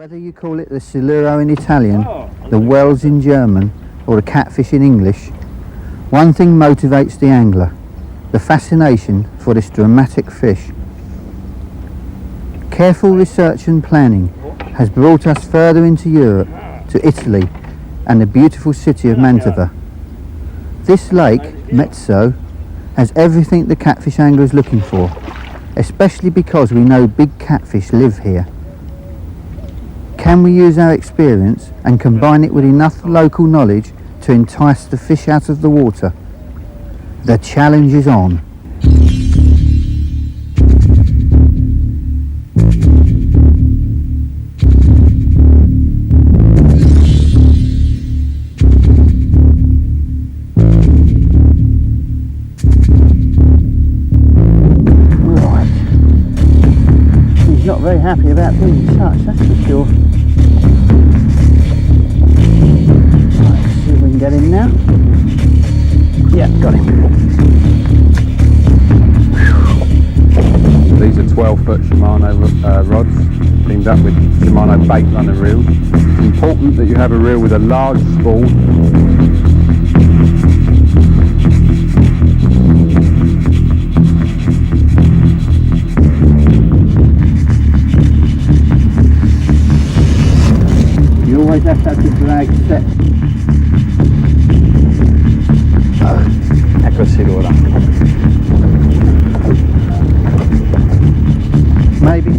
Whether you call it the Siluro in Italian, the Wells in German, or the Catfish in English, one thing motivates the angler: the fascination for this dramatic fish. Careful research and planning has brought us further into Europe, to Italy and the beautiful city of Mantova. This lake, Mezzo, has everything the catfish angler is looking for, especially because we know big catfish live here. Can we use our experience and combine it with enough local knowledge to entice the fish out of the water? The challenge is on. Right. He's not very happy about being touched, that's for sure. Get him now. Yeah, got him. These are 12-foot Shimano rods, teamed up with Shimano bait runner reels. It's important that you have a reel with a large spool. You always have to have the drag set. Eccoci ora. Maybe.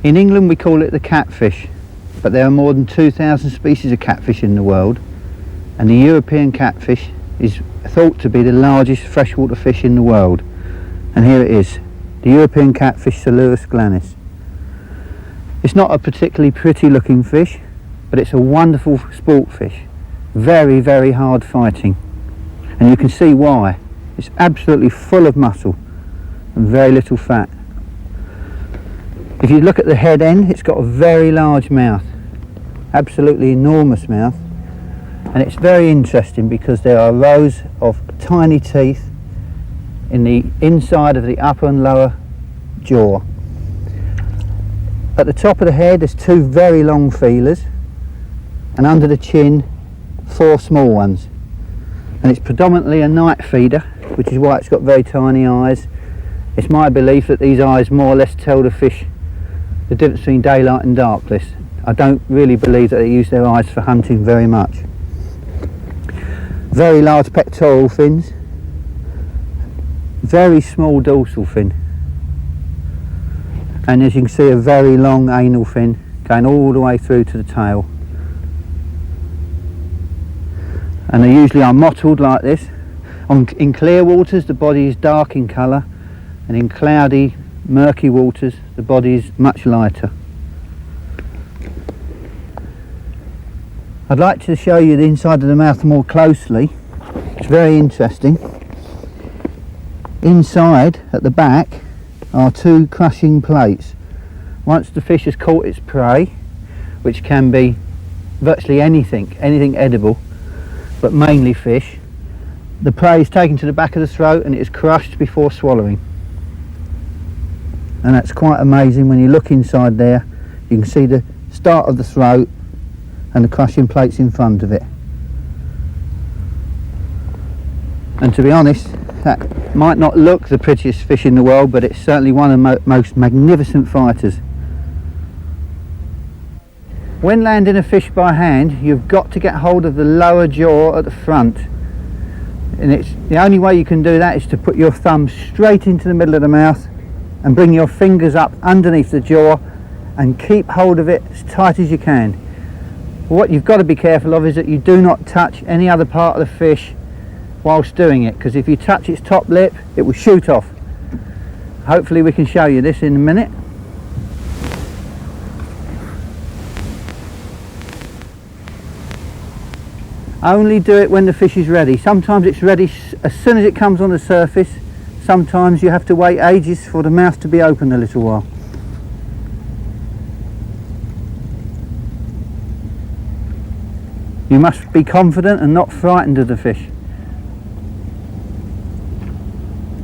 In England we call it the catfish, but there are more than 2,000 species of catfish in the world, and the European catfish is thought to be the largest freshwater fish in the world. And here it is, the European catfish Silurus glanis. It's not a particularly pretty looking fish, but it's a wonderful sport fish, very, very hard fighting, and you can see why. It's absolutely full of muscle and very little fat. If you look at the head end, it's got a very large mouth, absolutely enormous mouth, and it's very interesting because there are rows of tiny teeth in the inside of the upper and lower jaw. At the top of the head there's two very long feelers, and under the chin 4 small ones, and it's predominantly a night feeder, which is why it's got very tiny eyes. It's my belief that these eyes more or less tell the fish the difference between daylight and darkness. I don't really believe that they use their eyes for hunting very much. Very large pectoral fins, very small dorsal fin, and as you can see a very long anal fin going all the way through to the tail. And they usually are mottled like this. In clear waters the body is dark in colour, and in cloudy, murky waters the body is much lighter. I'd like to show you the inside of the mouth more closely. It's very interesting. Inside at the back are 2 crushing plates. Once the fish has caught its prey, which can be virtually anything edible, but mainly fish, the prey is taken to the back of the throat and it is crushed before swallowing. And that's quite amazing. When you look inside there, you can see the start of the throat and the crushing plates in front of it. And to be honest, that might not look the prettiest fish in the world, but it's certainly one of the most magnificent fighters. When landing a fish by hand, you've got to get hold of the lower jaw at the front, and it's the only way you can do that is to put your thumb straight into the middle of the mouth and bring your fingers up underneath the jaw and keep hold of it as tight as you can. What you've got to be careful of is that you do not touch any other part of the fish whilst doing it, because if you touch its top lip it will shoot off. Hopefully we can show you this in a minute. Only do it when the fish is ready. Sometimes it's ready as soon as it comes on the surface. Sometimes you have to wait ages for the mouth to be open a little while. You must be confident and not frightened of the fish.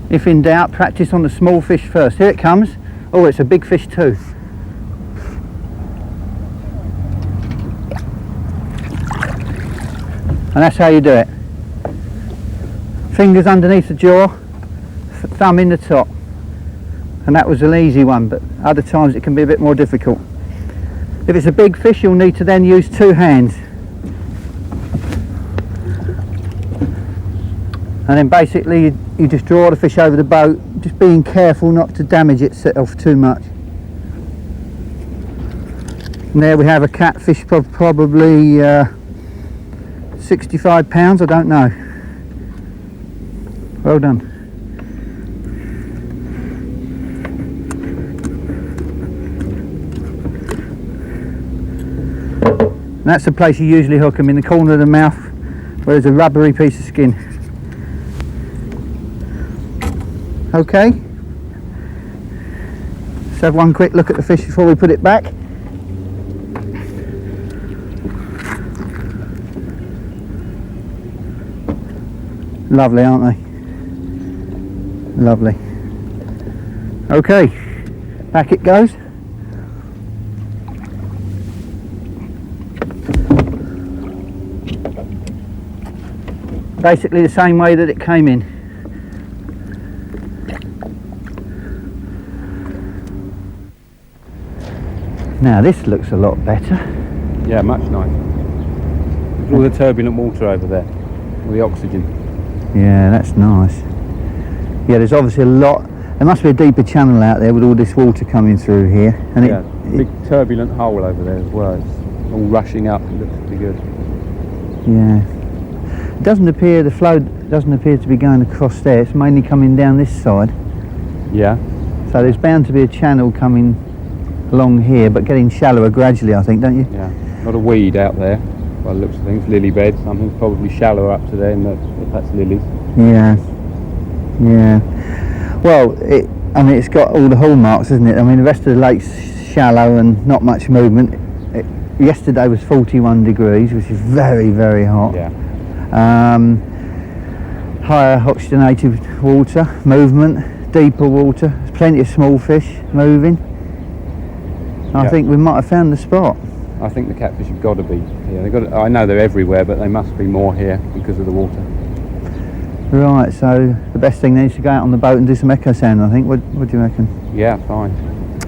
If in doubt, practice on the small fish first. Here it comes. Oh, it's a big fish too. And that's how you do it. Fingers underneath the jaw, thumb in the top. And that was an easy one, but other times it can be a bit more difficult. If it's a big fish, you'll need to then use 2 hands. And then basically you just draw the fish over the boat, just being careful not to damage itself too much. And there we have a catfish, probably 65 pounds, I don't know. Well done. And that's the place you usually hook them, in the corner of the mouth where there's a rubbery piece of skin. Okay, let's have one quick look at the fish before we put it back. Lovely, aren't they? Lovely. Okay, back it goes. Basically the same way that it came in. Now this looks a lot better. Yeah, much nicer. There's all the turbulent water over there, all the oxygen. Yeah, that's nice. Yeah, there's obviously a lot. There must be a deeper channel out there with all this water coming through here. And yeah, big turbulent hole over there as well. It's all rushing up. It looks pretty good. Yeah. It doesn't appear, the flow doesn't appear to be going across there. It's mainly coming down this side. Yeah. So there's bound to be a channel coming along here, but getting shallower gradually, I think, don't you? Yeah. A lot of weed out there. By the looks of things, lily bed. Something's probably shallower up to there, and that's lilies. Yeah. Yeah. Well, I mean, it's got all the hallmarks, isn't it? I mean, the rest of the lake's shallow and not much movement. Yesterday was 41 degrees, which is very, very hot. Yeah. Higher oxygenated water, movement, deeper water, there's plenty of small fish moving. I think we might have found the spot. I think the catfish have got to be here. I know they're everywhere, but they must be more here because of the water. Right, so the best thing then is to go out on the boat and do some echo sound, I think. What do you reckon? Yeah, fine.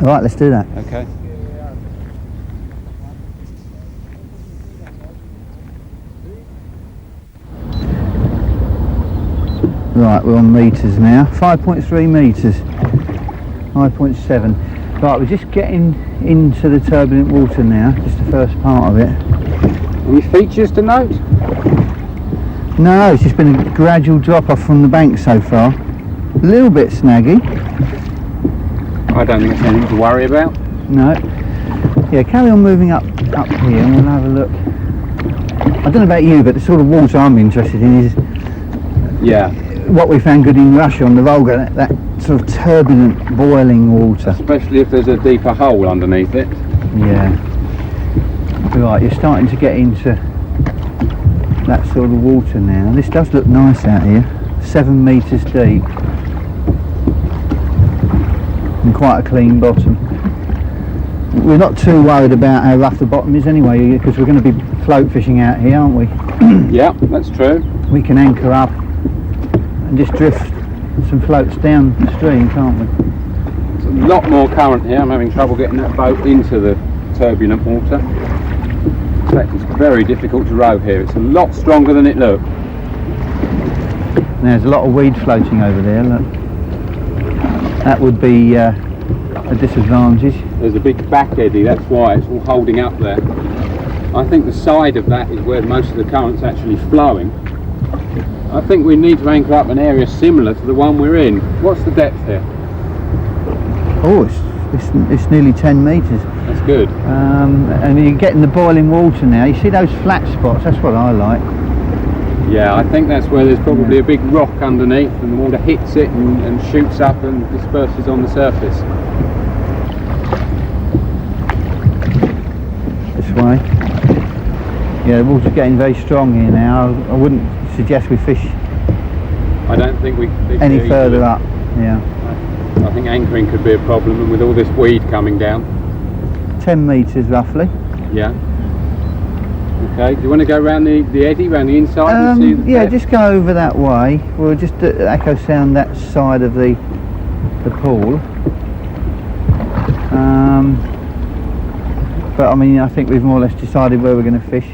Right, let's do that. Okay. Right, we're on metres now. 5.3 metres. 5.7. Right, we're just getting into the turbulent water now, just the first part of it. Any features to note? No, it's just been a gradual drop off from the bank so far. A little bit snaggy. I don't think it's anything to worry about. No. Yeah, carry on moving up here and we'll have a look. I don't know about you, but the sort of water I'm interested in is what we found good in Russia on the Volga, that sort of turbulent, boiling water. Especially if there's a deeper hole underneath it. Yeah. Right, you're starting to get into that sort of water now. This does look nice out here. 7 metres deep. And quite a clean bottom. We're not too worried about how rough the bottom is anyway, because we're going to be float fishing out here, aren't we? Yeah, that's true. We can anchor up and just drift some floats down the stream, can't we? There's a lot more current here. I'm having trouble getting that boat into the turbulent water. In fact, it's very difficult to row here. It's a lot stronger than it looked. There's a lot of weed floating over there, look. That would be a disadvantage. There's a big back eddy, that's why it's all holding up there. I think the side of that is where most of the current's actually flowing. I think we need to anchor up an area similar to the one we're in. What's the depth here? Oh, it's nearly 10 metres. That's good. And you're getting the boiling water now. You see those flat spots? That's what I like. Yeah, I think that's where there's probably a big rock underneath and the water hits it and shoots up and disperses on the surface. This way. Yeah, the water's getting very strong here now. I wouldn't suggest we fish I don't think we can fish any here further easily. up. Yeah. I think anchoring could be a problem, and with all this weed coming down. 10 metres roughly. Yeah. Okay, do you want to go around the eddy, around the inside and see the yeah, depth? just go over that way. We'll just echo sound that side of the pool. But I mean, I think we've more or less decided where we're going to fish.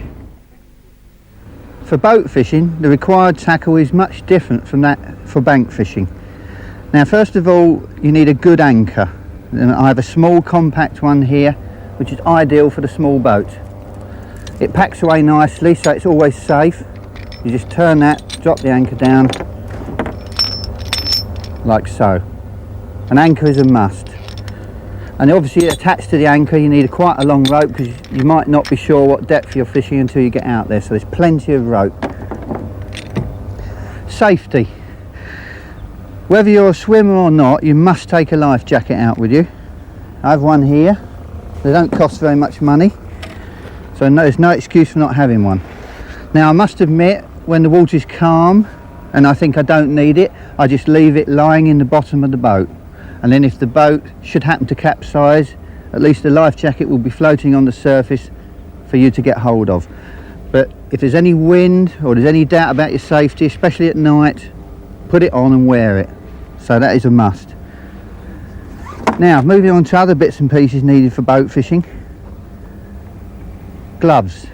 For boat fishing, the required tackle is much different from that for bank fishing. Now, first of all, you need a good anchor. And I have a small compact one here, which is ideal for the small boat. It packs away nicely, so it's always safe. You just turn that, drop the anchor down, like so. An anchor is a must. And obviously attached to the anchor you need quite a long rope, because you might not be sure what depth you're fishing until you get out there, so there's plenty of rope. Safety. Whether you're a swimmer or not, you must take a life jacket out with you. I have one here. They don't cost very much money, so there's no excuse for not having one. Now, I must admit, when the water's calm and I think I don't need it, I just leave it lying in the bottom of the boat. And then if the boat should happen to capsize, at least the life jacket will be floating on the surface for you to get hold of. But if there's any wind or there's any doubt about your safety, especially at night, put it on and wear it. So that is a must. Now, moving on to other bits and pieces needed for boat fishing. Gloves.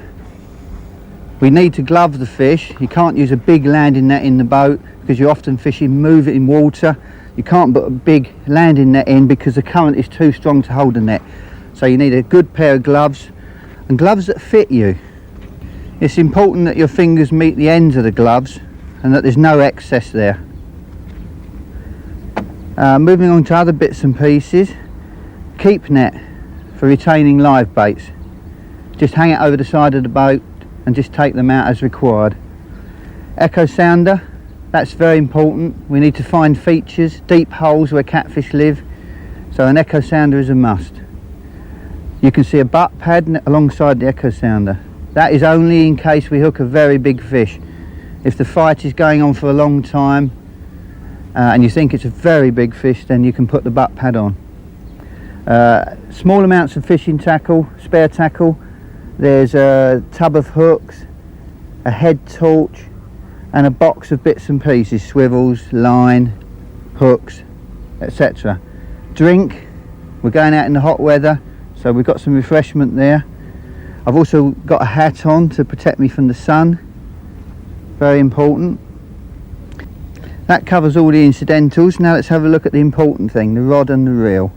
We need to glove the fish. You can't use a big landing net in the boat because you're often fishing moving water. You can't put a big landing net in because the current is too strong to hold the net. So you need a good pair of gloves, and gloves that fit you. It's important that your fingers meet the ends of the gloves and that there's no excess there. Moving on to other bits and pieces. Keep net for retaining live baits. Just hang it over the side of the boat and just take them out as required. Echo sounder. That's very important. We need to find features, deep holes where catfish live, so an echo sounder is a must. You can see a butt pad alongside the echo sounder. That is only in case we hook a very big fish. If the fight is going on for a long time and you think it's a very big fish, then you can put the butt pad on. Small amounts of fishing tackle, spare tackle. There's a tub of hooks, a head torch, and a box of bits and pieces, swivels, line, hooks, etc. Drink. We're going out in the hot weather, so we've got some refreshment there. I've also got a hat on to protect me from the sun. Very important. That covers all the incidentals. Now let's have a look at the important thing, the rod and the reel.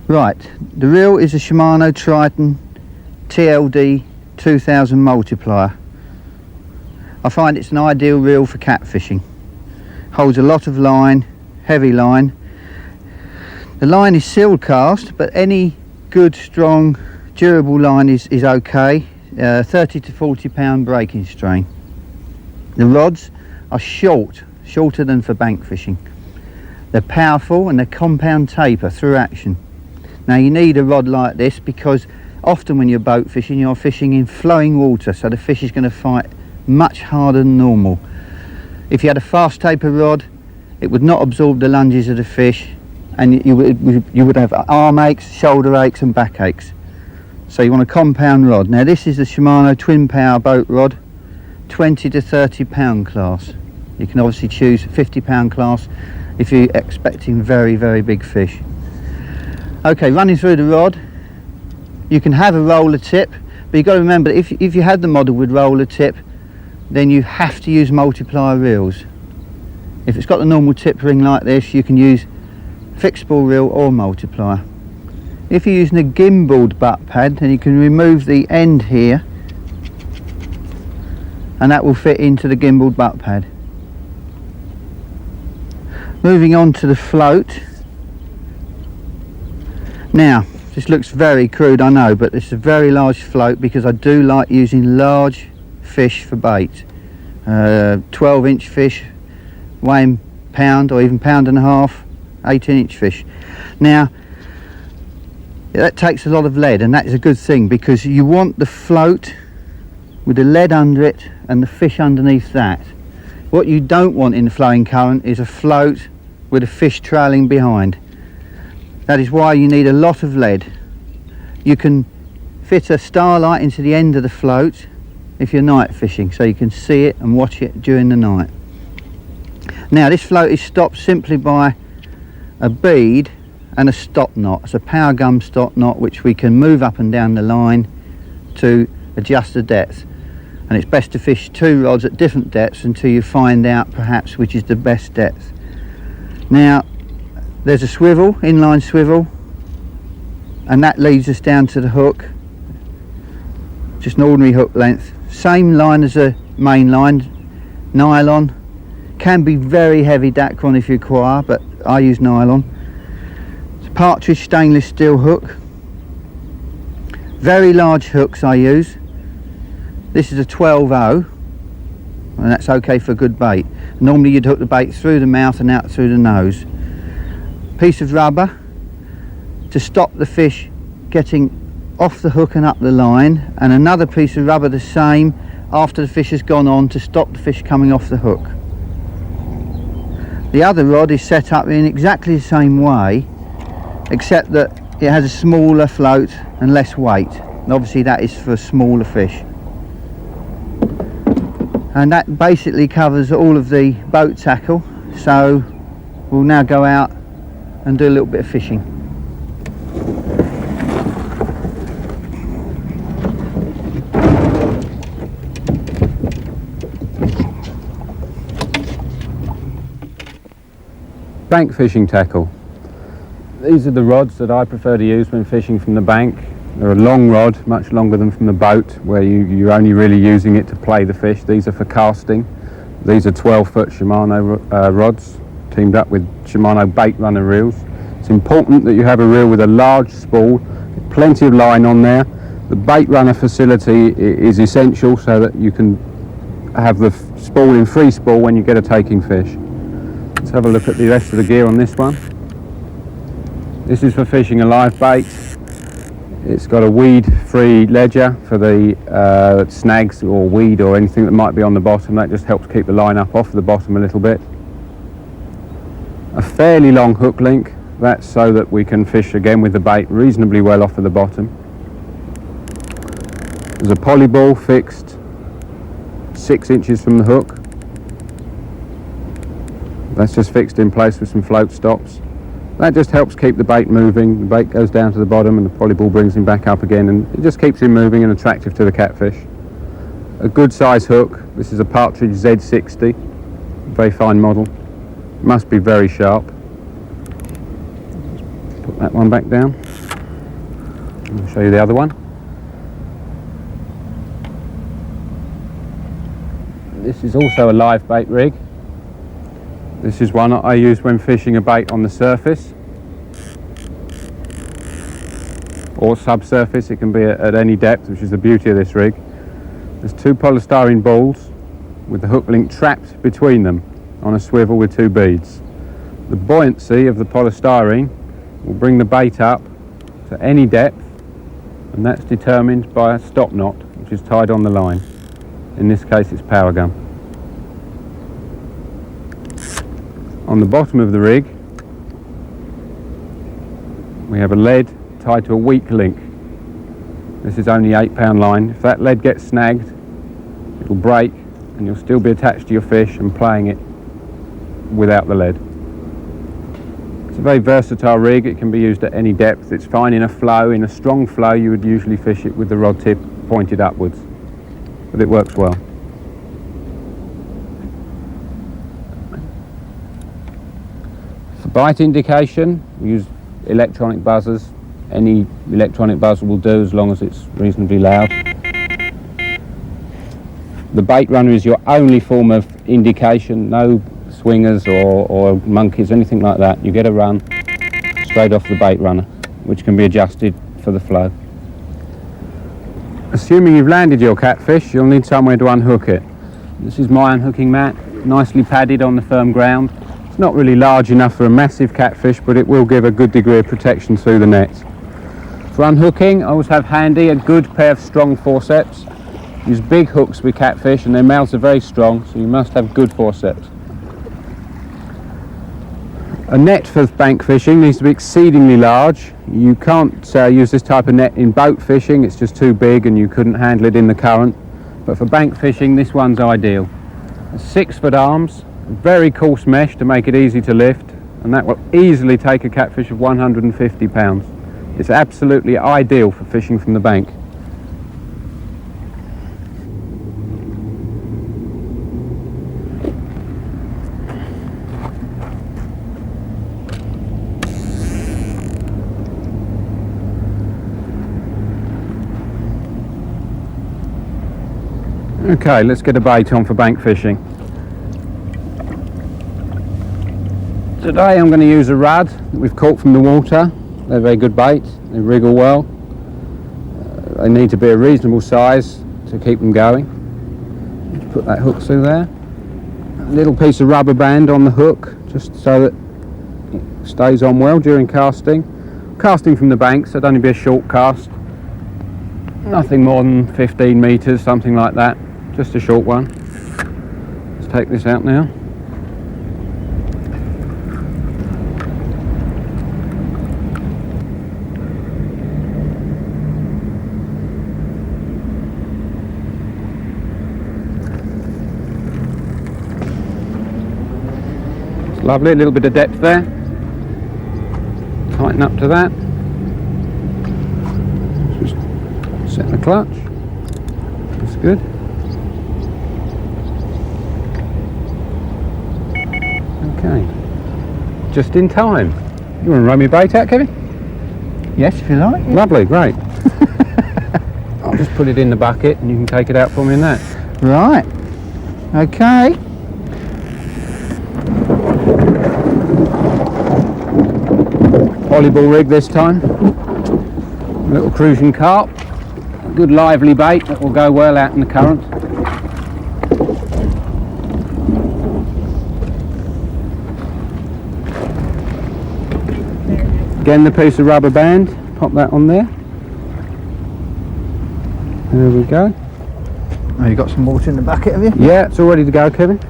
Right, the reel is a Shimano Triton TLD 2000 multiplier. I find it's an ideal reel for catfishing. Holds a lot of line, heavy line. The line is sealed cast, but any good, strong, durable line is okay. 30 to 40 pound breaking strain. The rods are shorter than for bank fishing. They're powerful and they're compound taper through action. Now, you need a rod like this because often when you're boat fishing, you're fishing in flowing water, so the fish is going to fight much harder than normal. If you had a fast taper rod, it would not absorb the lunges of the fish, and you would have arm aches, shoulder aches and back aches. So you want a compound rod. Now, this is the Shimano twin power boat rod, 20 to 30 pound class. You can obviously choose 50 pound class if you're expecting very, very big fish. Okay, running through the rod, you can have a roller tip, but you've got to remember, if you had the model with roller tip, then you have to use multiplier reels. If it's got the normal tip ring like this, you can use fixed ball reel or multiplier. If you're using a gimbaled butt pad, then you can remove the end here and that will fit into the gimbaled butt pad. Moving on to the float. Now, this looks very crude, I know, but it's a very large float because I do like using large fish for bait. 12-inch fish weighing pound or even pound and a half, 18-inch fish. Now that takes a lot of lead, and that is a good thing, because you want the float with the lead under it and the fish underneath that. What you don't want in the flowing current is a float with a fish trailing behind. That is why you need a lot of lead. You can fit a starlight into the end of the float if you're night fishing, so you can see it and watch it during the night. Now this float is stopped simply by a bead and a stop knot. It's a power gum stop knot which we can move up and down the line to adjust the depth, and it's best to fish 2 rods at different depths until you find out perhaps which is the best depth. Now there's a swivel, inline swivel, and that leads us down to the hook, just an ordinary hook length, same line as a main line, nylon. Can be very heavy Dacron if you require, but I use nylon. It's a Partridge stainless steel hook. Very large hooks I use. This is a 12-0, and that's okay for good bait. Normally you'd hook the bait through the mouth and out through the nose. Piece of rubber to stop the fish getting off the hook and up the line, and another piece of rubber the same after the fish has gone on to stop the fish coming off the hook. The other rod is set up in exactly the same way, except that it has a smaller float and less weight, and obviously that is for smaller fish. And that basically covers all of the boat tackle, so we'll now go out and do a little bit of fishing. Bank fishing tackle. These are the rods that I prefer to use when fishing from the bank. They're a long rod, much longer than from the boat, where you're only really using it to play the fish. These are for casting. These are 12-foot Shimano rods, teamed up with Shimano bait runner reels. It's important that you have a reel with a large spool, plenty of line on there. The bait runner facility is essential so that you can have the spool in free spool when you get a taking fish. Let's have a look at the rest of the gear on this one. This is for fishing a live bait. It's got a weed-free ledger for the snags or weed or anything that might be on the bottom. That just helps keep the line up off the bottom a little bit. A fairly long hook link. That's so that we can fish again with the bait reasonably well off of the bottom. There's a poly ball fixed 6 inches from the hook. That's just fixed in place with some float stops. That just helps keep the bait moving. The bait goes down to the bottom and the poly ball brings him back up again, and it just keeps him moving and attractive to the catfish. A good size hook. This is a Partridge Z60, very fine model. Must be very sharp. Put that one back down. I'll show you the other one. This is also a live bait rig. This is one I use when fishing a bait on the surface or subsurface. It can be at any depth, which is the beauty of this rig. There's 2 polystyrene balls with the hook link trapped between them on a swivel with 2 beads. The buoyancy of the polystyrene will bring the bait up to any depth, and that's determined by a stop knot which is tied on the line. In this case it's power gum. On the bottom of the rig we have a lead tied to a weak link. This is only 8-pound line. If that lead gets snagged, it will break and you'll still be attached to your fish and playing it without the lead. It's a very versatile rig. It can be used at any depth. It's fine in a flow. In a strong flow you would usually fish it with the rod tip pointed upwards, but it works well. For bite indication we use electronic buzzers. Any electronic buzzer will do as long as it's reasonably loud. The bait runner is your only form of indication. No swingers or monkeys, anything like that. You get a run straight off the bait runner, which can be adjusted for the flow. Assuming you've landed your catfish, you'll need somewhere to unhook it. This is my unhooking mat, nicely padded on the firm ground. It's not really large enough for a massive catfish, but it will give a good degree of protection through the net. For unhooking, I always have handy a good pair of strong forceps. Use big hooks with catfish and their mouths are very strong, so you must have good forceps. A net for bank fishing needs to be exceedingly large. You can't use this type of net in boat fishing, it's just too big and you couldn't handle it in the current. But for bank fishing, this one's ideal. 6-foot arms, very coarse mesh to make it easy to lift, and that will easily take a catfish of 150 pounds. It's absolutely ideal for fishing from the bank. Okay, let's get a bait on for bank fishing. Today I'm going to use a rudd that we've caught from the water. They're very good bait, they wriggle well. They need to be a reasonable size to keep them going. Put that hook through there. A little piece of rubber band on the hook, just so that it stays on well during casting. Casting from the bank, so it'd only be a short cast. Nothing more than 15 metres, something like that. Just a short one. Let's take this out now. It's lovely, a little bit of depth there. Tighten up to that. Just set the clutch. That's good. Okay, just in time. You want to run me bait out, Kevin? Yes, if you like. Yeah. Lovely, great. I'll just put it in the bucket and you can take it out for me in that. Right, okay. Volleyball rig this time. A little cruising carp. A good lively bait that will go well out in the current. Again, the piece of rubber band, pop that on there. There we go. Oh, you got some water in the bucket, have you? Yeah, it's all ready to go, Kevin.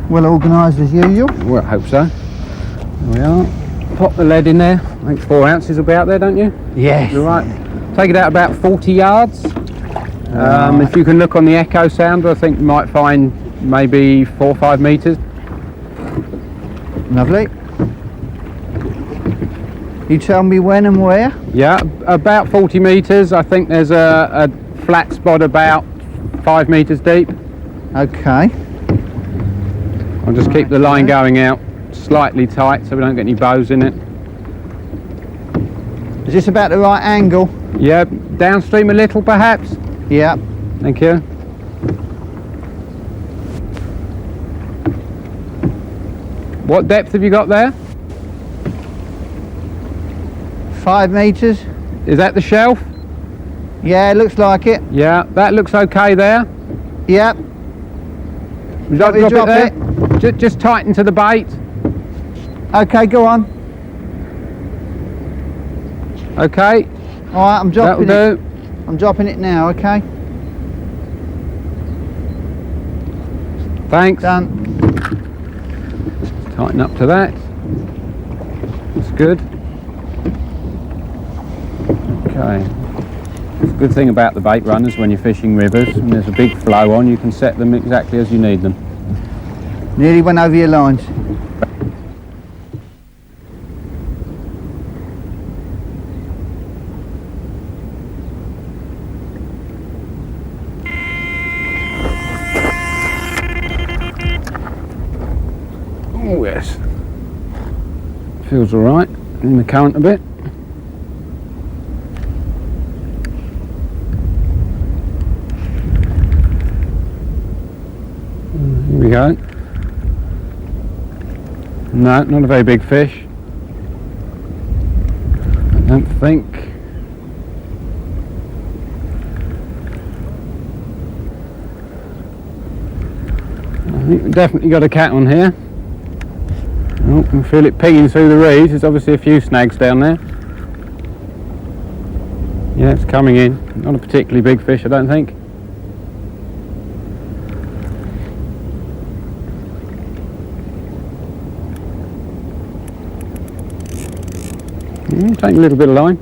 Well organised as usual. Well, I hope so. There we are. Pop the lead in there. I think 4 ounces will be out there, don't you? Yes. All right. Take it out about 40 yards. If you can look on the echo sounder, I think you might find maybe 4 or 5 metres. Lovely. You tell me when and where? Yeah, about 40 metres. I think there's a flat spot about 5 metres deep. Okay. I'll just keep the line going out slightly tight so we don't get any bows in it. Is this about the right angle? Yeah, downstream a little perhaps. Yeah. Thank you. What depth have you got there? 5 metres. Is that the shelf? Yeah, looks like it. Yeah, that looks okay there. Yep. Drop it there. it. Just tighten to the bait. Okay, go on. Okay. All right, I'm dropping That'll it. do. I'm dropping it now. Okay. Thanks. Done. Tighten up to that. That's good. Okay. It's a good thing about the bait runners when you're fishing rivers, when there's a big flow on, you can set them exactly as you need them. Nearly went over your lines. Oh yes. Feels alright in the current a bit. Here we go. No, not a very big fish. I don't think. think we've definitely got a cat on here. Oh, I can feel it pinging through the reeds. There's obviously a few snags down there. Yeah, it's coming in. Not a particularly big fish, I don't think. Take a little bit of line.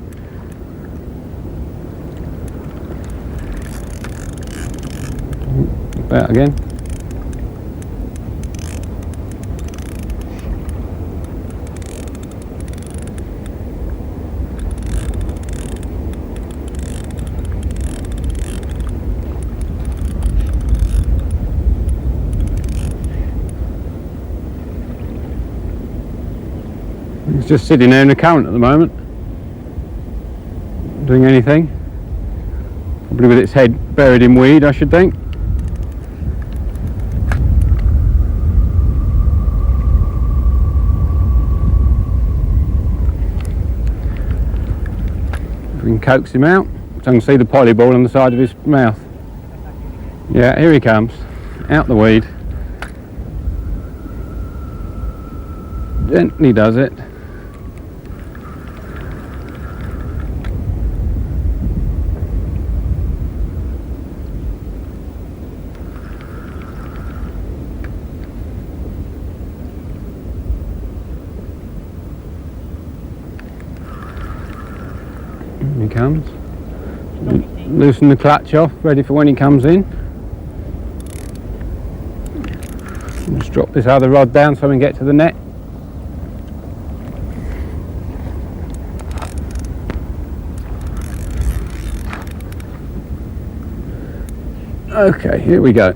About again. It's just sitting there in the current at the moment. Not doing anything. Probably with its head buried in weed, I should think. We can coax him out, so I can see the polyball on the side of his mouth. Yeah, here he comes, out the weed. Gently does it. Here he comes. Loosen the clutch off, ready for when he comes in. Just drop this other rod down so we can get to the net. Okay, here we go.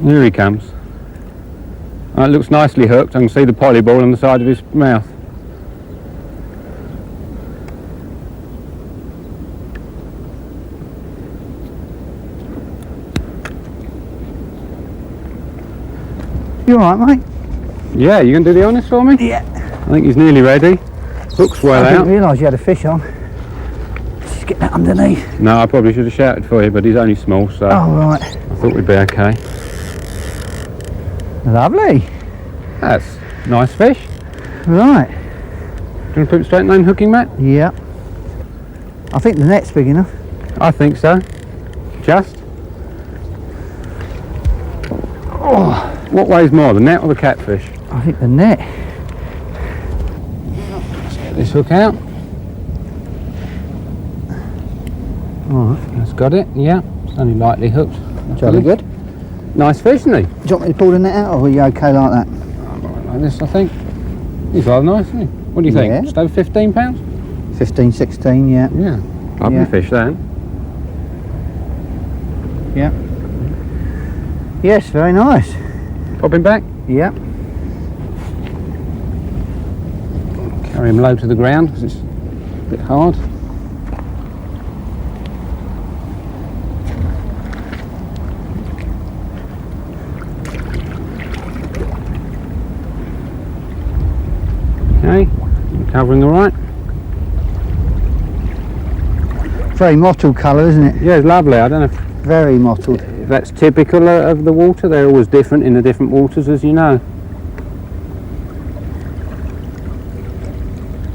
Here he comes. It looks nicely hooked. I can see the polyball on the side of his mouth. You alright, mate? Yeah, you can do the honours for me? Yeah. I think he's nearly ready. Hook's well I out. didn't realise you had a fish on. Just get that underneath. No, I probably should have shouted for you, but he's only small, so Oh, right. I thought we'd be okay. Lovely. That's a nice fish. Right. Do you want to put it straight in line hooking, Matt? Yeah. I think the net's big enough. I think so. Just. Oh, what weighs more, the net or the catfish? I think the net. Let's get this hook out. Alright. That's got it, yeah. It's only lightly hooked. Jolly good. Nice fish, isn't he? Do you want me to pull the net out, or are you okay like that? Like this, I think. He's rather nice, isn't he? What do you think? Yeah. Just over £15? 15, 16, yeah. Yeah. Lovely Yeah. fish then. Yeah. Yes, very nice. Pop him back. Yeah. Carry him low to the ground because it's a bit hard. Okay, covering all right. Very mottled colour, isn't it? Yeah, it's lovely. I don't know Very mottled. if that's typical of the water. They're always different in the different waters, as you know.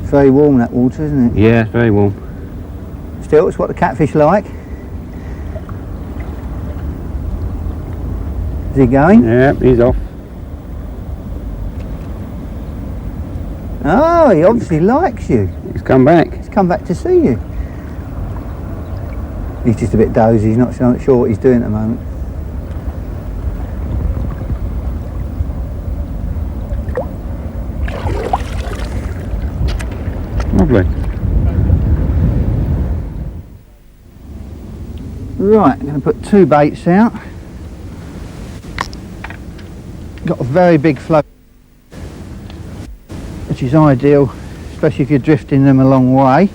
Very warm, that water, isn't it? Yeah, it's very warm. Still, it's what the catfish like. Is he going? Yeah, he's off. Oh, he obviously likes you. He's come back. He's come back to see you. He's just a bit dozy. He's not sure what he's doing at the moment. Lovely. Right, I'm going to put two baits out. Got a very big float, which is ideal, especially if you're drifting them a long way.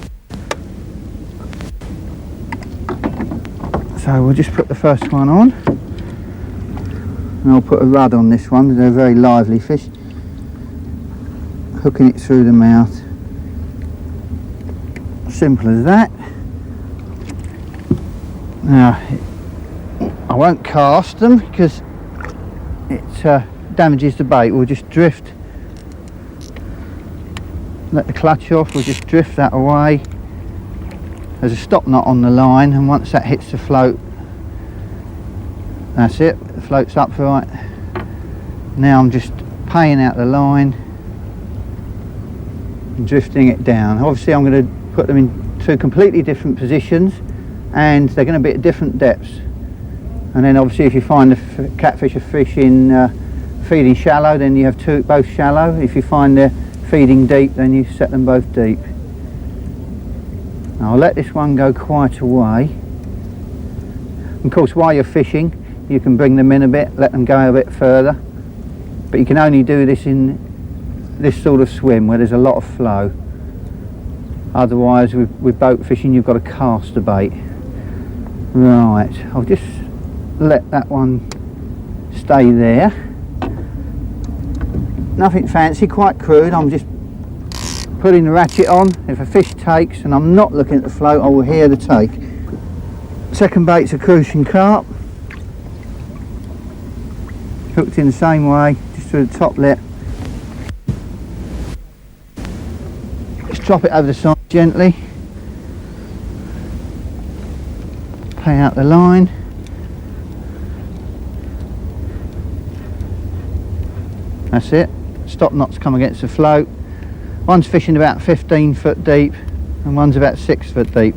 So we'll just put the first one on, and I'll put a rud on this one. They're a very lively fish. Hooking it through the mouth. Simple as that. Now, I won't cast them because it damages the bait. We'll just drift, let the clutch off, we'll just drift that away. There's a stop knot on the line, and once that hits the float, that's it, the float's upright. Now I'm just paying out the line and drifting it down. Obviously I'm going to put them in two completely different positions, and they're going to be at different depths. And then obviously if you find the catfish are feeding shallow, then you have both shallow. If you find they're feeding deep, then you set them both deep. Now I'll let this one go quite a way. Of course, while you're fishing, you can bring them in a bit, let them go a bit further. But you can only do this in this sort of swim where there's a lot of flow. Otherwise, with boat fishing, you've got to cast the bait. Right, I'll just let that one stay there. Nothing fancy, quite crude. I'm just putting the ratchet on. If a fish takes and I'm not looking at the float, I will hear the take. Second bait's a crucian carp, hooked in the same way, just through the top lip. Just drop it over the side gently, pay out the line. That's it. Stop knots come against the float. One's fishing about 15 foot deep and one's about 6 foot deep.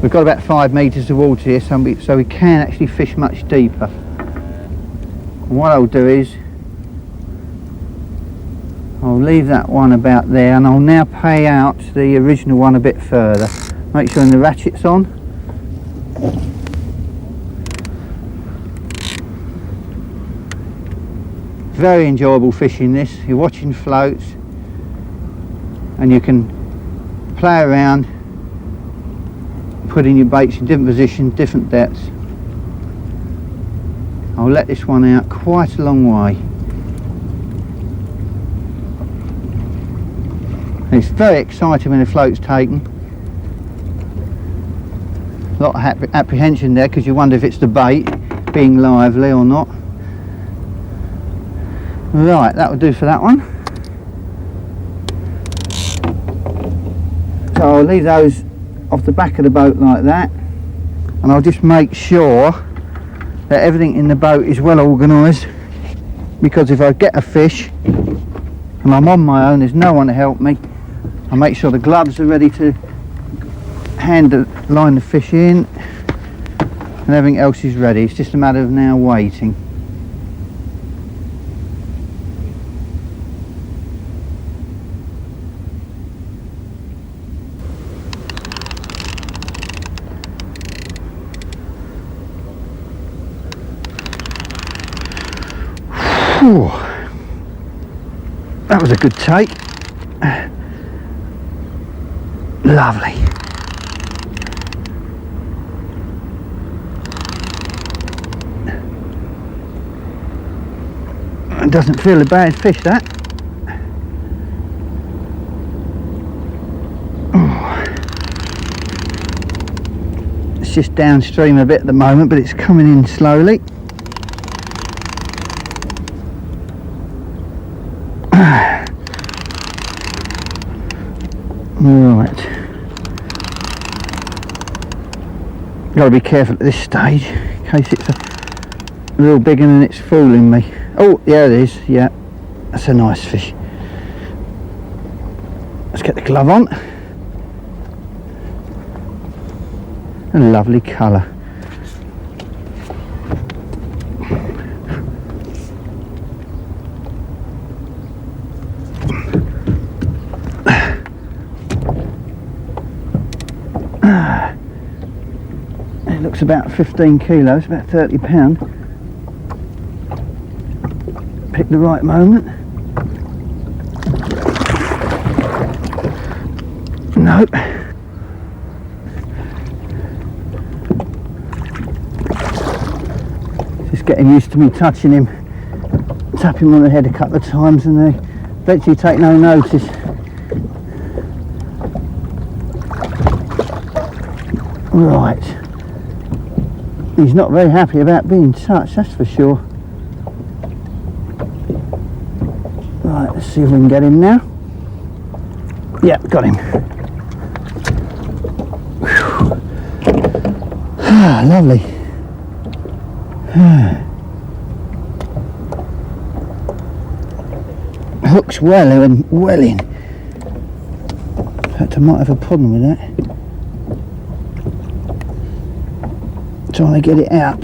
We've got about 5 metres of water here, so we can actually fish much deeper. And what I'll do is I'll leave that one about there, and I'll now pay out the original one a bit further. Make sure the ratchet's on. Very enjoyable fishing this. You're watching floats and you can play around, putting your baits in different positions, different depths. I'll let this one out quite a long way. And it's very exciting when the float's taken. A lot of apprehension there because you wonder if it's the bait being lively or not. Right, that will do for that one. So I'll leave those off the back of the boat like that, and I'll just make sure that everything in the boat is well organised, because if I get a fish and I'm on my own, there's no one to help me. I'll make sure the gloves are ready to line the fish in, and everything else is ready. It's just a matter of now waiting. Ooh, that was a good take. Lovely. It doesn't feel a bad fish, that. Ooh. It's just downstream a bit at the moment, but it's coming in slowly. Right, got to be careful at this stage in case it's a little bigger than it's fooling me. Oh, yeah, it is. Yeah, that's a nice fish. Let's get the glove on. A lovely colour. It looks about 15 kilos, about 30 pound. Pick the right moment. Nope. Just getting used to me touching him, tap him on the head a couple of times, and they bet you take no notice. Right. He's not very happy about being touched, that's for sure. Right, let's see if we can get him now. Yeah, got him. Ah, lovely. Hook's well in. In fact, I might have a problem with that. Trying to get it out.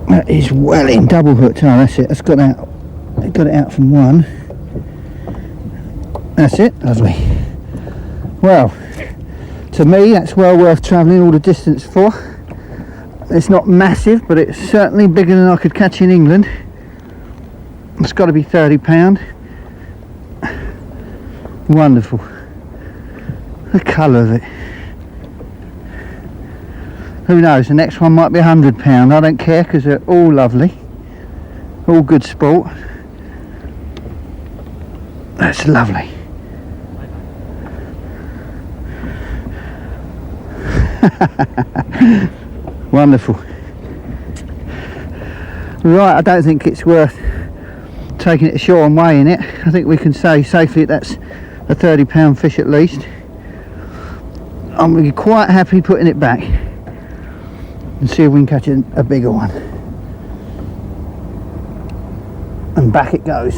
That is well in, double hooked. Oh, that's it. That's got out. I got it out from one. That's it. Lovely. Well, to me, that's well worth travelling all the distance for. It's not massive, but it's certainly bigger than I could catch in England. It's got to be £30. Wonderful. The colour of it. Who knows, the next one might be £100. I don't care, because they're all lovely. All good sport. That's lovely. Wonderful. Right, I don't think it's worth taking it ashore and weighing it. I think we can say safely that's a £30 fish at least. I'm really quite happy putting it back and see if we can catch a bigger one. And back it goes.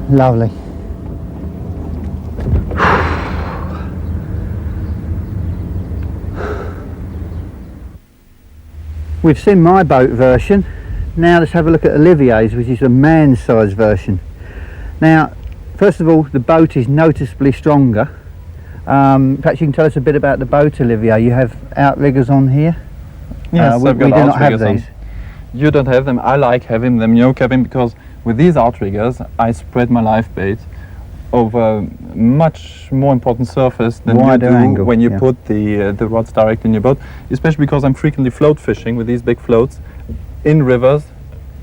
Lovely. We've seen my boat version. Now let's have a look at Olivier's, which is a man's size version. Now, first of all, the boat is noticeably stronger. Perhaps you can tell us a bit about the boat, Olivier. You have outriggers on here? Yes, we I've got do not have outriggers these. on. You don't have them. I like having them, cabin, because with these outriggers I spread my live bait over much more important surface than Wider you do angle, when you yeah. put the rods direct in your boat, especially because I'm frequently float fishing with these big floats in rivers,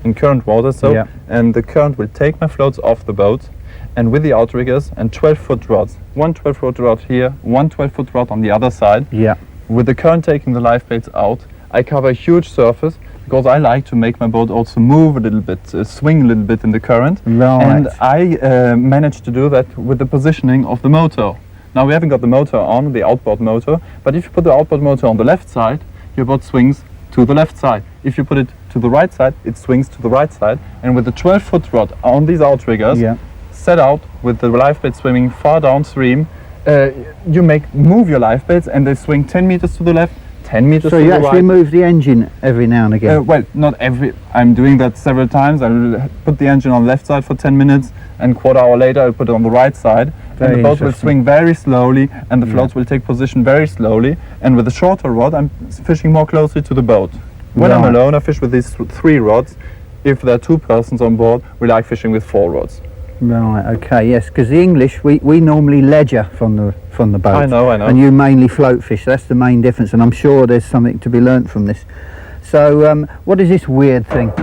in current water, Yeah. and the current will take my floats off the boat, and with the outriggers and 12-foot rods, one 12-foot rod here, one 12-foot rod on the other side, Yeah. with the current taking the live baits out, I cover a huge surface because I like to make my boat also move a little bit, swing a little bit in the current. Right. And I managed to do that with the positioning of the motor. Now we haven't got the motor on, the outboard motor, but if you put the outboard motor on the left side, your boat swings to the left side. If you put it to the right side, it swings to the right side. And with the 12-foot rod on these outriggers, Yeah. set out with the live bait swimming far downstream, you move your live baits and they swing 10 meters to the left, 10 meters So to you the actually right. move the engine every now and again? Well, not every. I'm doing that several times. I will put the engine on the left side for 10 minutes, and quarter hour later I'll put it on the right side. Very and the boat will interesting. swing very slowly, and the floats will take position very slowly. And with a shorter rod, I'm fishing more closely to the boat. When I'm Right. alone, I fish with these 3 rods. If there are 2 persons on board, we like fishing with 4 rods. Right, okay, yes, because the English, we normally ledger from the boat. I know. And you mainly float fish, that's the main difference, and I'm sure there's something to be learnt from this. So, what is this weird thing?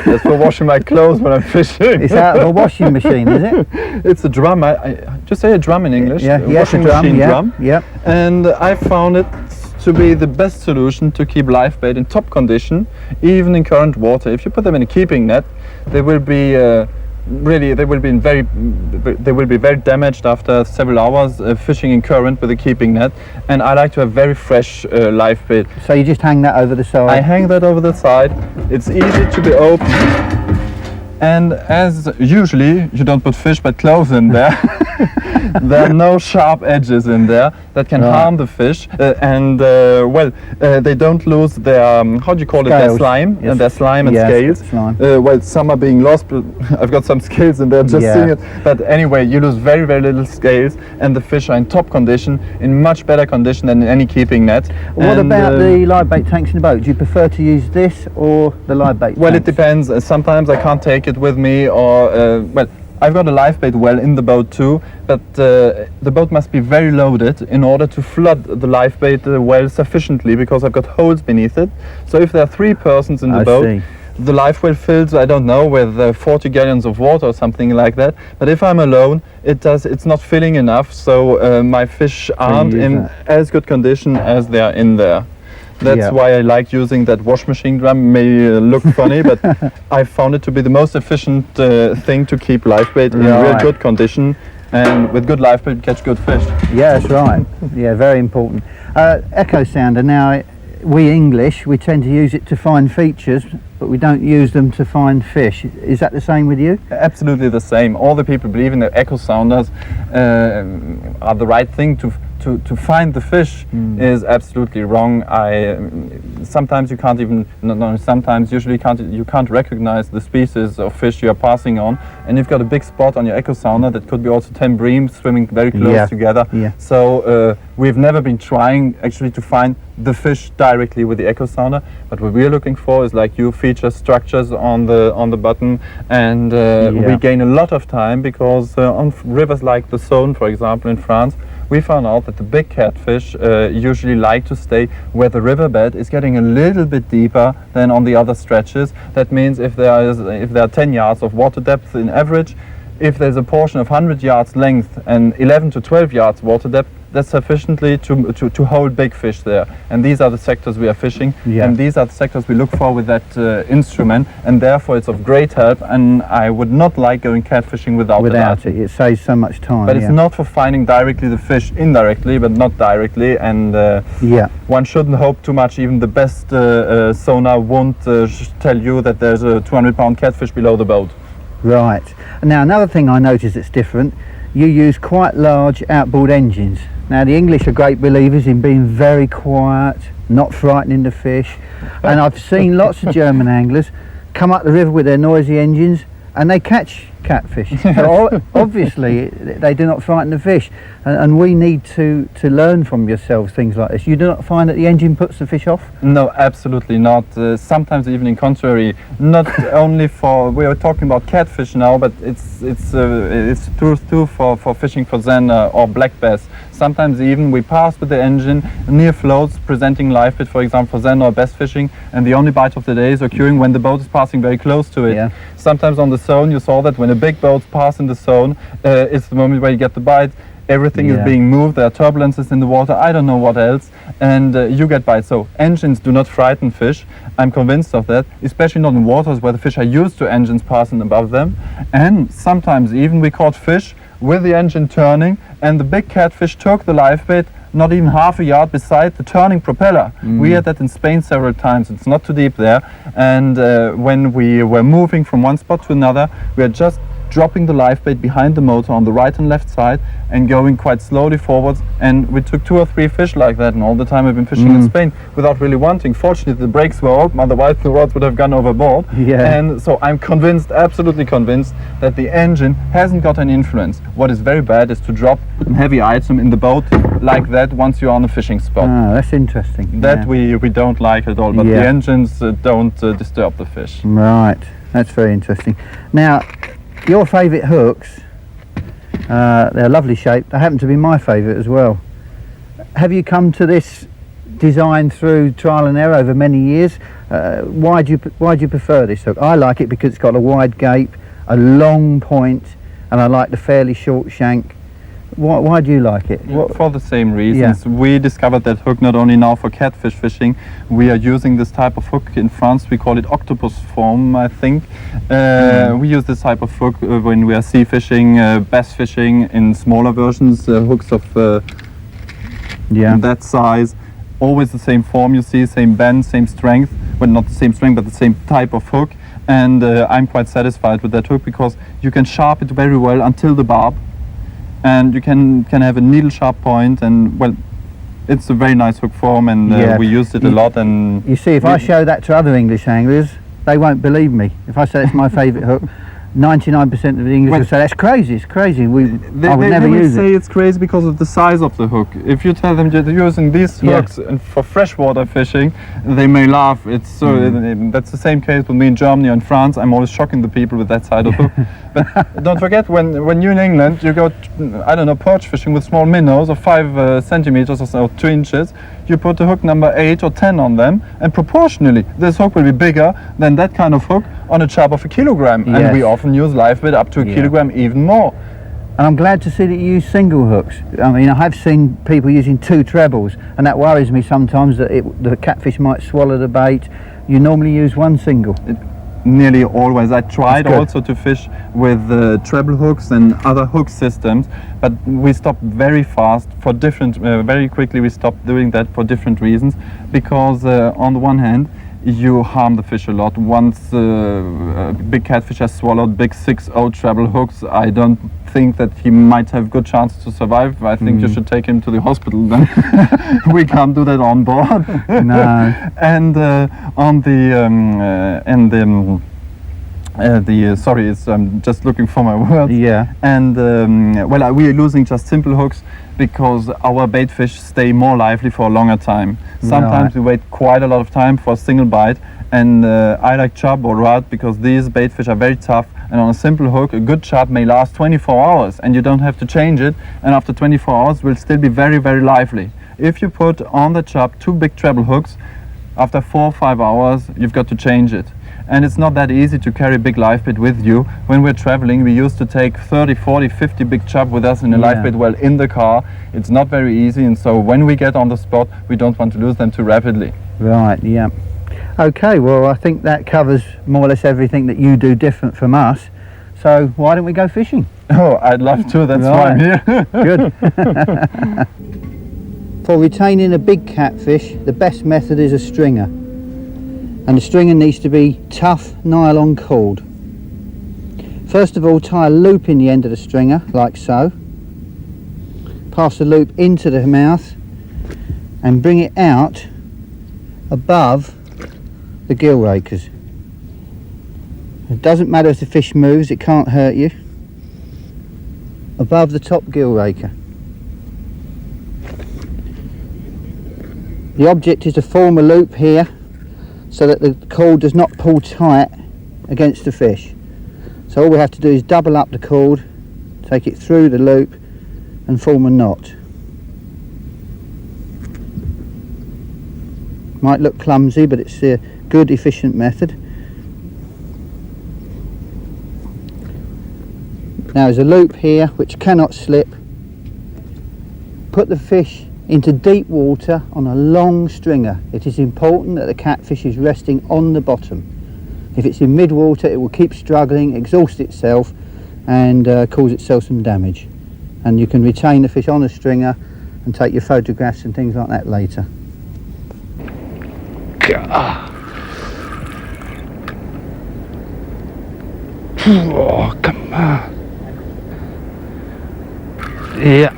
That's for washing my clothes when I'm fishing. It's out of a washing machine, is it? It's a drum. I just say a drum in English. Yeah, a yes, a washing drum, machine yeah, drum. yeah. And I found it to be the best solution to keep live bait in top condition, even in current water. If you put them in a keeping net, they will be very damaged after several hours fishing in current with a keeping net. And I like to have very fresh live bait. So you just hang that over the side? I hang that over the side. It's easy to be opened. And as usually, you don't put fish but clothes in there. There are no sharp edges in there that can Right. harm the fish, they don't lose their how do you call it? Their Scales. slime Yes. and their slime and Yes, scales. slime. Well, some are being lost, but I've got some scales in there just Yeah. seeing it. But anyway, you lose very, very little scales, and the fish are in top condition, in much better condition than in any keeping net. What And, about the live bait tanks in the boat? Do you prefer to use this or the live bait Well, tanks? it depends. Sometimes I can't take it with me, or I've got a live bait well in the boat too, but the boat must be very loaded in order to flood the live bait well sufficiently, because I've got holes beneath it. So if there are 3 persons in the boat, see. the live well fills, I don't know, with 40 gallons of water or something like that. But if I'm alone, it's not filling enough, so my fish aren't in as good condition as they are in there. That's why I like using that wash machine drum. May look funny, but I found it to be the most efficient thing to keep live bait in real good condition. And with good live bait, you catch good fish. Yeah, that's right. Yeah, very important. Echo sounder, now we English, we tend to use it to find features, but we don't use them to find fish. Is that the same with you? Absolutely the same. All the people believing that echo sounders are the right thing to find the fish is absolutely wrong. Sometimes you can't even, usually you can't recognize the species of fish you are passing on, and you've got a big spot on your echo sounder that could be also 10 breams swimming very close together. So we've never been trying actually to find the fish directly with the echo sounder, but what we're looking for is, like you, feature structures on the bottom, and we gain a lot of time, because on rivers like the Saône, for example, in France, we found out that the big catfish usually like to stay where the riverbed is getting a little bit deeper than on the other stretches. That means if there are 10 yards of water depth in average, if there's a portion of 100 yards length and 11 to 12 yards water depth, that's sufficiently to hold big fish there. And these are the sectors we are fishing, and these are the sectors we look for with that instrument, and therefore it's of great help, and I would not like going catfishing without it. It saves so much time. But it's not for finding directly the fish, indirectly, but not directly, and one shouldn't hope too much. Even the best sonar won't tell you that there's a 200-pound catfish below the boat. Right. Now another thing I noticed that's different, you use quite large outboard engines. Now the English are great believers in being very quiet, not frightening the fish, and I've seen lots of German anglers come up the river with their noisy engines and they catch catfish. So obviously they do not frighten the fish, and we need to learn from yourselves things like this. You do not find that the engine puts the fish off? No, absolutely not. Sometimes even in contrary. Not only for, we are talking about catfish now, but it's true too for fishing for zander or black bass. Sometimes even we pass with the engine near floats presenting live bait, for example, for zander or bass fishing, and the only bite of the day is occurring when the boat is passing very close to it. Sometimes on the Saône you saw that when a big boat passes in the Saône, it's the moment where you get the bite. Everything is being moved, there are turbulences in the water, I don't know what else, and you get bites. So engines do not frighten fish, I'm convinced of that, especially not in waters where the fish are used to engines passing above them. And sometimes even we caught fish with the engine turning, and the big catfish took the live bait not even half a yard beside the turning propeller. We had that in Spain several times. It's not too deep there, and when we were moving from one spot to another, we are just dropping the live bait behind the motor on the right and left side and going quite slowly forwards, and we took 2 or 3 fish like that, and all the time I've been fishing in Spain without really wanting. Fortunately the brakes were open, otherwise the rods would have gone overboard. And so I'm convinced, absolutely convinced, that the engine hasn't got an influence. What is very bad is to drop a heavy item in the boat like that once you're on a fishing spot. Oh, that's interesting. That we don't like at all, but the engines don't disturb the fish. Right, that's very interesting. Now, your favourite hooks, they're lovely shape. They happen to be my favourite as well. Have you come to this design through trial and error over many years? Why do you prefer this hook? I like it because it's got a wide gape, a long point, and I like the fairly short shank. Why do you like it? For the same reasons. We discovered that hook not only now for catfish fishing. We are using this type of hook in France. We call it octopus form, I think. We use this type of hook when we are sea fishing, bass fishing, in smaller versions, hooks of that size. Always the same form, you see, same bend, same strength. Well, not the same strength, but the same type of hook. And I'm quite satisfied with that hook because you can sharp it very well until the barb. And you can have a needle sharp point, and well, it's a very nice hook form, and we used it a lot. And you see, if I show that to other English anglers, they won't believe me. If I say it's my favourite hook, 99% of the English Well- will say that's crazy. It's crazy. I would They never will use say it. it's crazy because of the size of the hook. If you tell them you're using these Yeah. hooks and for freshwater fishing, they may laugh. It's so that's the same case with me in Germany and France. I'm always shocking the people with that side of hook. But don't forget, when you're in England, you go, I don't know, perch fishing with small minnows of 5 centimeters or so, 2 inches. You put the hook number 8 or 10 on them, and proportionally, this hook will be bigger than that kind of hook on a chub of a kilogram. Yes. And we often use live bait up to a Yeah. kilogram, even more. And I'm glad to see that you use single hooks. I mean, I have seen people using 2 trebles, and that worries me sometimes that the catfish might swallow the bait. You normally use 1 single. Nearly always. I tried That's good. also to fish with treble hooks and other hook systems, but we stopped very fast for different, very quickly we stopped doing that for different reasons, because on the one hand, you harm the fish a lot. Once a big catfish has swallowed big 6/0 treble hooks, I don't think that he might have good chance to survive. I think you should take him to the hospital then. We can't do that on board. No. And on the sorry, it's just looking for my words. Yeah. And well, we are losing just simple hooks because our bait fish stay more lively for a longer time. Sometimes Right. we wait quite a lot of time for a single bite, and I like chub or rod because these bait fish are very tough, and on a simple hook a good chub may last 24 hours and you don't have to change it, and after 24 hours will still be very, very lively. If you put on the chub 2 big treble hooks, after 4 or 5 hours you've got to change it. And it's not that easy to carry big live bait with you. When we're traveling, we used to take 30, 40, 50 big chub with us in a live Yeah. bait well in the car. It's not very easy, and so when we get on the spot, we don't want to lose them too rapidly. Right, yeah. Okay, well, I think that covers more or less everything that you do different from us. So why don't we go fishing? Oh, I'd love to, that's why I'm here. Good. For retaining a big catfish, the best method is a stringer. And the stringer needs to be tough nylon cord. First of all, tie a loop in the end of the stringer, like so. Pass the loop into the mouth and bring it out above the gill rakers. It doesn't matter if the fish moves, it can't hurt you. Above the top gill raker. The object is to form a loop here so that the cord does not pull tight against the fish. So all we have to do is double up the cord, take it through the loop and form a knot. Might look clumsy, but it's a good, efficient method. Now there's a loop here which cannot slip. Put the fish into deep water on a long stringer. It is important that the catfish is resting on the bottom. If it's in mid-water, it will keep struggling, exhaust itself and cause itself some damage. And you can retain the fish on a stringer and take your photographs and things like that later. Oh, come on. Yeah.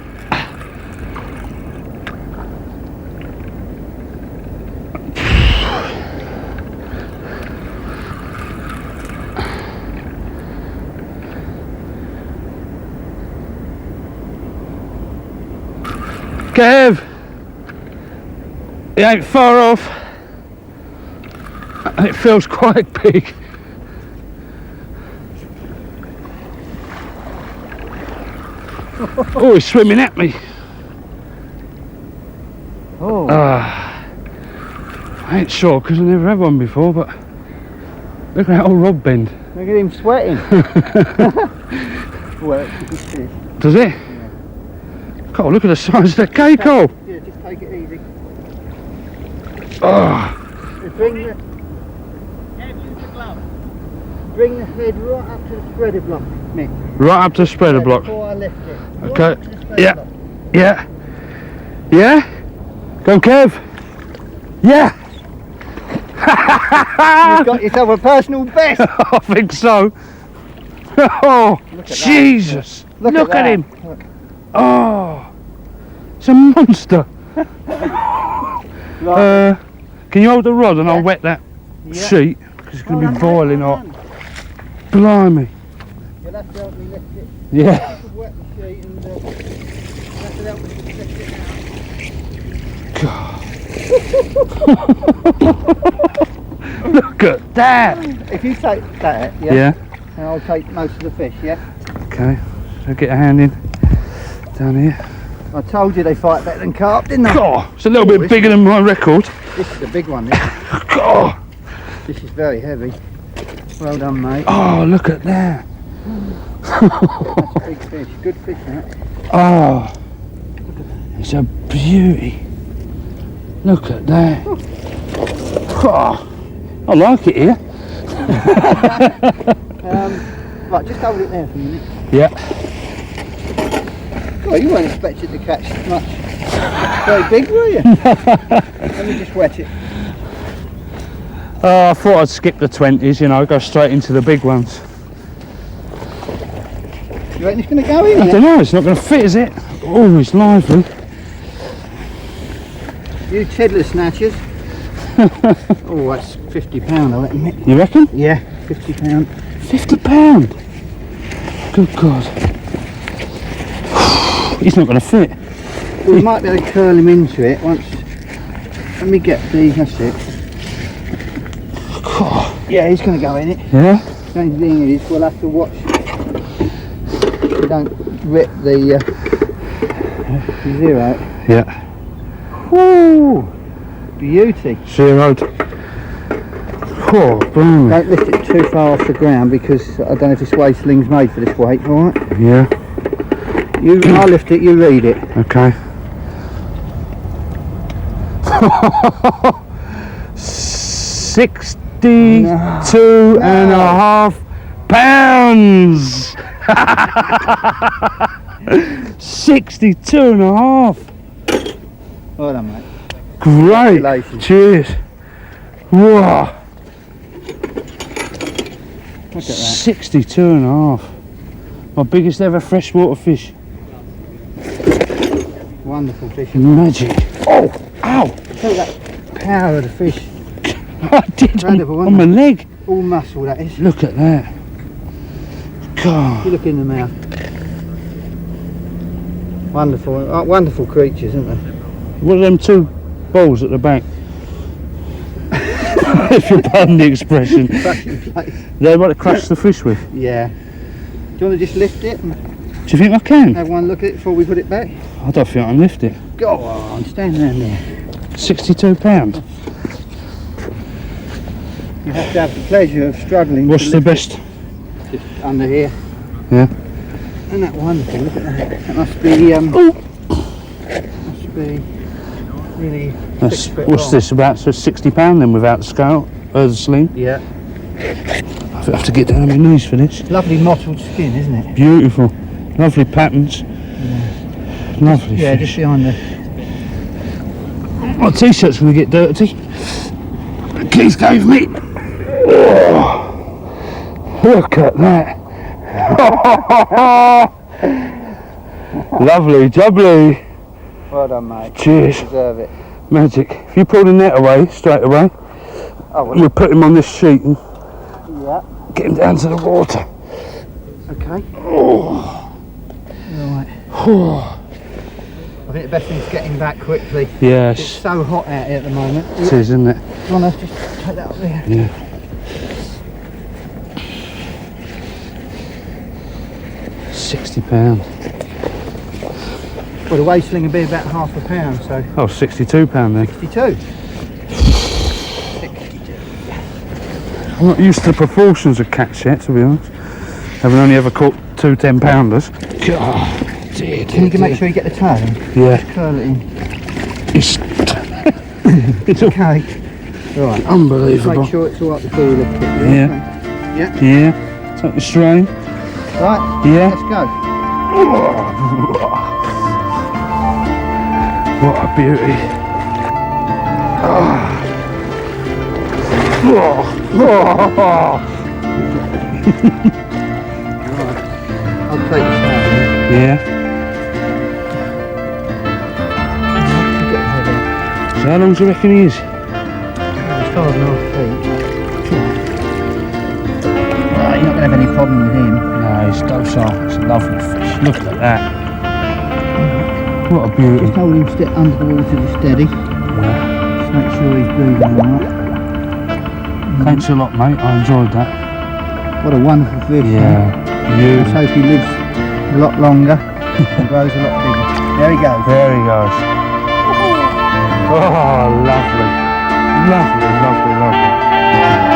Kev, it ain't far off, and it feels quite big. Oh, he's swimming at me. Oh, I ain't sure because I never had one before, but look at that old rod bend. look at him sweating. Works with his fish. Does it? God, look at the size of that cake. Oh, Yeah, just take it easy. Bring the head right up to the spreader block, Mick. right up to the spreader block. Before I lift it. Right Okay. up to the spreader Yeah. block. Yeah. Yeah. Go, Kev. Yeah. You've got yourself a personal best. I think so. Oh, Look at that. Jesus. Look at that. him. Look. Oh, it's a monster. Right. Can you hold the rod and I'll Yeah. wet that Yeah. sheet because it's going to Oh, be that's boiling right, hot. Blimey. but that's helped me lift it. Yeah. I could wet the sheet and that would help me to lift it out. Look at that! If you take that, Yeah. and I'll take most of the fish, yeah? Okay, so get a hand in down here. I told you they fight better than carp, didn't I? God, it's a little bit bigger than my record. This is a big one, this. God. This is very heavy. Well done, mate. Oh, look at that. That's a big fish. Good fish, that. Oh, it's a beauty. Look at that. Oh, I like it here. Right, just hold it there for a minute. Yeah. God, you weren't expecting to catch much. Very big, were you? Let me just wet it. Oh, I thought I'd skip the 20s, you know, go straight into the big ones. You reckon it's going to go in I here? don't know, it's not going to fit, is it? Oh, it's lively. You tiddler snatchers. Oh, that's £50, I'll admit. You reckon? Yeah, £50. £50? Good God. He's not going to fit. Well, we might be able to curl him into it once. Let me get the. That's it. God. Yeah, he's going to go in it. Yeah? The only thing is, we'll have to watch. We don't rip the zero. Yeah. Woo! Beauty. Zeroed. Oh, blimey. Don't lift it too far off the ground because I don't know if this weight sling's made for this weight, alright? Yeah. I'll lift it, you read it. Okay. 62 and a half pounds. 62 and a half. Well done, mate. Great. Congratulations. Cheers. Whoa. Look at that. 62 and a half. My biggest ever freshwater fish. Wonderful fish. Magic. Oh, ow. Look at that power of the fish. I did Incredible, on my isn't leg. All muscle, that is. Look at that. God. You look in the mouth. Wonderful, wonderful creatures, aren't they? What are them two balls at the back? If you pardon the expression. Crushing place. They're what to crush the fish with. Yeah. Do you want to just lift it and Do you think I can? have one look at it before we put it back? I don't think I can lift it. Go on, stand down there. 62 pounds. You have to have the pleasure of struggling. What's to the lift best? it just under here. Yeah. Isn't that wonderful? Look at that. That must be really. That's, 6 foot what's long. this about? So £60 then without the scale, the sling. Yeah. I have to get down on my knees for this. Lovely mottled skin, isn't it? Beautiful. Lovely patterns. Lovely Yeah, fish. just behind the. My t-shirt's going to get dirty. Keith gave me. Oh, look at that. Lovely, jubbly. Well done, mate. Cheers. You deserve it. Magic. If you pull the net away, straight away, Oh, well, we'll put him on this sheet and yeah. get him down to the water. Okay. Oh. Right. Oh. I think the best thing is getting back quickly. It's Yes, so hot out here at the moment. it is, isn't it? Do you want to just take that up there? Yeah. £60. Well, the weight sling would be about £half a pound, so Oh, £62 then. 62. I'm not used to the proportions of catch yet, to be honest. Having only ever caught two 10-pounders. God, dear, Can you make sure you get the toe in? Yeah, Curl it in. it's, it's Okay. Right. unbelievable. Make sure it's all right before we lift it. Yeah. Yeah. Yeah, take the strain. Right. Yeah. Let's go. What a beauty. I'll take this out. Yeah. Get So how long do you reckon he is? It's 5.5 feet. Right, you're not going to have any problem with him. No. amazed. Those are some lovely fish. Look at that. What a beauty. Just hold him under the water to steady. Yeah. Just make sure he's breathing alright. Thanks a lot, mate. I enjoyed that. What a wonderful fish. Yeah. Let's hope he lives a lot longer and grows a lot bigger. There he goes. There he goes. Oh, lovely. Lovely, lovely, lovely.